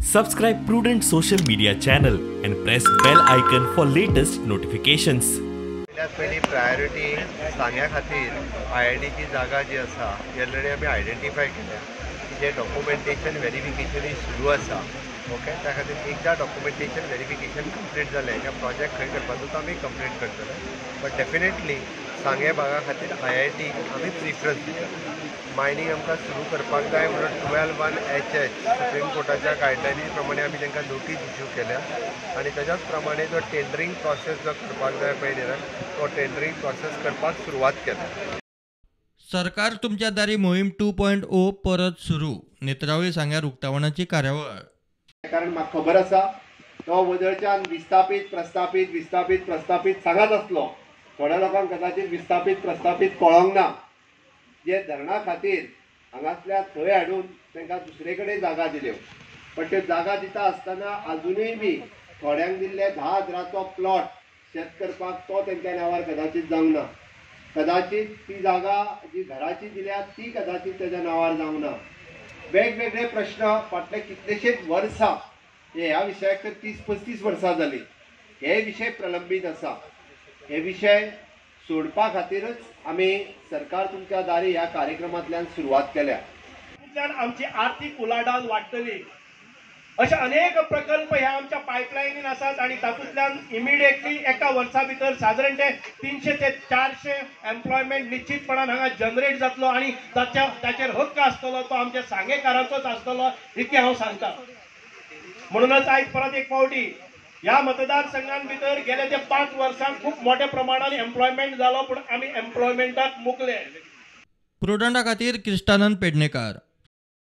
Subscribe Prudent social media channel and press bell icon for latest notifications. पहिली priority सांग्या खातीर IITची जागा जी आसा already आमी आयडेंटिफाय केल्या जे डॉक्युमेंटेशन व्हेरिफिकेशन सुरू आसा ओके त्या खातीर एकदा डॉक्युमेंटेशन व्हेरिफिकेशन कंप्लीट जालें या प्रोजेक्ट खंय करपाचो तो आमी कंप्लीट करतले बट डेफिनेटली सांगे भागा खातीर IIT आमी प्रिफरन्स दिता मायनिंग आमकां सुरू करपाक जाय म्हणून 12(1)HH सुप्रीम कोर्टाच्या गायडलायनी प्रमाणे आमी तांकां नोटीस इश्यू केल्या आणि त्याच्याच प्रमाणे जो टेंडरिंग प्रोसेस जो करपाक जाय पळय तो टेंडरिंग प्रोसेस करपाक सुरवात केल्या. सरकार तुमच्या दारी मोहीम 2.0 परत सुरू नेत्रावळी सांग्यार उक्तावणाची कार्यावळ. कारण म्हाका खबर आसा तो वदळच्यान विस्थापीत प्रस्थापीत सांगत आसलो. थोड्या लोकांक कदाचित विस्थापीत कळोंक ना. जे धरणा खातीर हांगासल्या थंय हाडून तांकां दुसरे कडेन जागा दिल्यो पण त्यो जागा दिता आसतना अजुनूय बी थोड्यांक दिल्ले 10,000चो प्लॉट शेत करपाक तो तांच्या नांवार कदाचित जावंक ना. कदाचित ती जागा जी घराची दिल्या ती कदाचित ताच्या नांवार जावंक ना. वेगवेगळे प्रश्न फाटले कितलेशेच वर्सां ह्या विशयाक तर 30-35 वर्सां जाली. हे विशय प्रलंबीत आसा. हे विशय सोडपा खातीरच आमी सरकार तुमच्या दारी ह्या कार्यक्रमांतल्यान सुरवात केल्या. आमची आर्थिक उलाढाल वाडटली अशे अनेक प्रकल्प ह्या आमच्या पायपलायनीन आसात आणि तातूंतल्यान इमिडिएटली एका वर्सा भितर साधारण ते 300 ते 400 एम्प्लॉयमेंट निश्चितपणान हांगा जनरेट जातलो आणि ताचेर हक्क आसतलो तो आमच्या सांगेकारांचोच आसतलो इतकें हांव सांगता. म्हणूनच आयज परत एक फावटी ह्या मतदारसंघां भितर गेल्या ते 5 वर्सांत खूप मोठ्या प्रमाणात एम्प्लॉयमेंट जालो पण आमी एम्प्लॉयमेंटाक मुकले. प्रुडंटा खातीर क्रिस्तानंद पेडणेकार.